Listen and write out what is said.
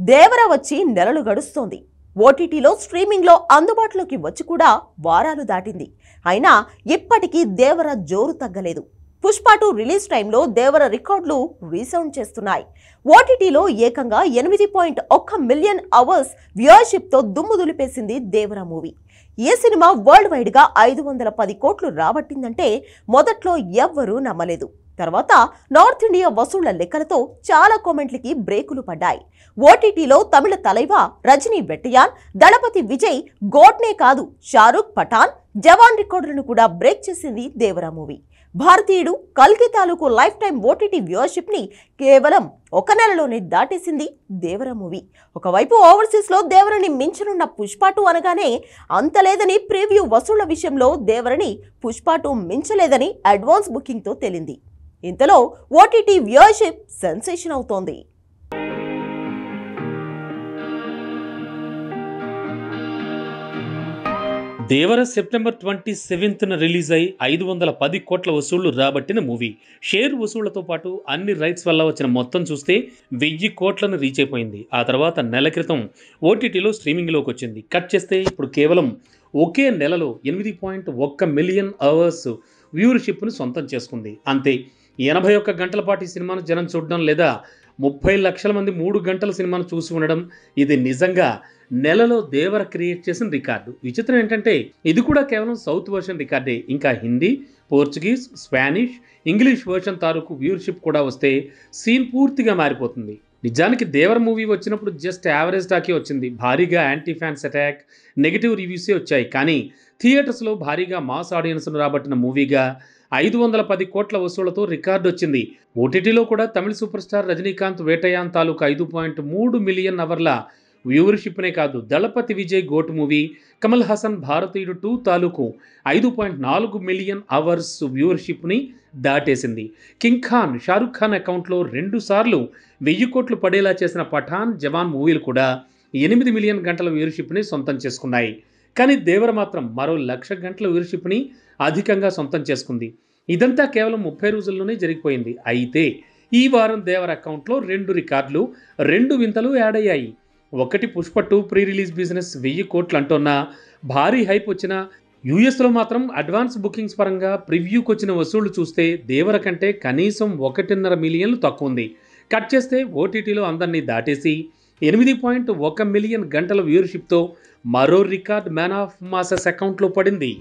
దేవర వచ్చి నెలలు గడుస్తోంది. ఓటీటీలో స్ట్రీమింగ్లో అందుబాటులోకి వచ్చి కూడా వారాలు దాటింది. అయినా ఇప్పటికీ దేవర జోరు తగ్గలేదు. పుష్ప 2 రిలీజ్ టైంలో దేవర రికార్డులు రీసౌండ్ చేస్తున్నాయి. ఓటీటీలో ఏకంగా 8.1 మిలియన్ అవర్స్ వ్యూయర్షిప్తో దుమ్ము దులిపేసింది దేవర మూవీ. ఈ సినిమా వరల్డ్ వైడ్గా 510 కోట్లు రాబట్టిందంటే మొదట్లో ఎవ్వరూ నమ్మలేదు. తర్వాత నార్త్ ఇండియా వసూళ్ల లెక్కలతో చాలా కామెంట్లకి బ్రేకులు పడ్డాయి. ఓటీటీలో తమిళ తలైవా రజనీ వెట్టియాన్, దళపతి విజయ్ గోట్నే కాదు షారూక్, పఠాన్, జవాన్ రికార్డులను కూడా బ్రేక్ చేసింది దేవర మూవీ. భారతీయుడు కల్కి తాలూకు లైఫ్ టైం ఓటీటీ వ్యూయర్షిప్ ని కేవలం ఒక నెలలోనే దాటేసింది దేవర మూవీ. ఒకవైపు ఓవర్సీస్ లో దేవరని మించనున్న పుష్ప 2 అనగానే అంత లేదని ప్రీవ్యూ వసూళ్ల విషయంలో దేవరని పుష్ప 2 మించలేదని అడ్వాన్స్ బుకింగ్ తో తేలింది. ఇంతలో ఓటీటీ వ్యూయర్షిప్ సెన్సేషన్ అవుతోంది. దేవర సెప్టెంబర్ 27న రిలీజ్ అయి 510 కోట్ల వసూళ్లు రాబట్టిన మూవీ. షేర్ వసూళ్లతో పాటు అన్ని రైట్స్ వల్ల వచ్చిన మొత్తం చూస్తే 1000 కోట్లను రీచ్ అయిపోయింది. ఆ తర్వాత నెల క్రితం ఓటీటీలో స్ట్రీమింగ్లోకి వచ్చింది. కట్ చేస్తే ఇప్పుడు కేవలం ఒకే నెలలో 8.1 మిలియన్ అవర్స్ వ్యూవర్షిప్ను సొంతం చేసుకుంది. అంతే, 81 గంటల పాటు ఈ సినిమాను జనం చూడడం లేదా 30 లక్షల మంది 3 గంటల సినిమాను చూసి ఉండడం, ఇది నిజంగా నెలలో దేవర క్రియేట్ చేసిన రికార్డు. విచిత్రం ఏంటంటే ఇది కూడా కేవలం సౌత్ వర్షన్ రికార్డే. ఇంకా Hindi, Portuguese, Spanish, English version తాలూకు వ్యూవర్షిప్ కూడా వస్తే సీన్ పూర్తిగా మారిపోతుంది. నిజానికి దేవర మూవీ వచ్చినప్పుడు జస్ట్ యావరేజ్ టాకే వచ్చింది. భారీగా యాంటీ ఫ్యాన్స్ అటాక్, నెగిటివ్ రివ్యూసే వచ్చాయి. కానీ థియేటర్స్లో భారీగా మాస్ ఆడియన్స్ను రాబట్టిన మూవీగా 510 కోట్ల వసూళ్లతో రికార్డు వచ్చింది. ఓటీటీలో కూడా తమిళ సూపర్ స్టార్ రజనీకాంత్ వేటయాన్ తాలూకు 5.3 మిలియన్ అవర్ల వ్యూవర్షిప్నే కాదు, దళపతి విజయ్ గోట్ మూవీ, కమల్ హాసన్ భారతీయుడు 2 తాలూకు 5.4 మిలియన్ అవర్స్ వ్యూవర్షిప్ని దాటేసింది. కింగ్ ఖాన్, షారూక్ ఖాన్ అకౌంట్లో 2 సార్లు 1000 కోట్లు పడేలా చేసిన పఠాన్, జవాన్ మూవీలు కూడా 8 మిలియన్ గంటల వ్యూవర్షిప్ని సొంతం చేసుకున్నాయి. కానీ దేవర మాత్రం మరో 1,00,000 గంటల వ్యూవర్షిప్ని అధికంగా సొంతం చేసుకుంది. ఇదంతా కేవలం 30 రోజుల్లోనే జరిగిపోయింది. అయితే ఈ వారం దేవర అకౌంట్లో 2 రికార్డులు, 2 వింతలు యాడ్ అయ్యాయి. ఒకటి, పుష్ప 2 ప్రీ రిలీజ్ బిజినెస్ 1000 కోట్లు అంటున్నా భారీ హైప్ వచ్చిన యూఎస్లో మాత్రం అడ్వాన్స్ బుకింగ్స్ పరంగా ప్రివ్యూకి వచ్చిన వసూళ్లు చూస్తే దేవర కంటే కనీసం 1.5 మిలియన్లు తక్కువ ఉంది. కట్ చేస్తే ఓటీటీలో అందరినీ దాటేసి 8.1 మిలియన్ గంటల వ్యూవర్షిప్తో మరో రికార్డ్ మ్యాన్ ఆఫ్ మాసెస్ అకౌంట్లో పడింది.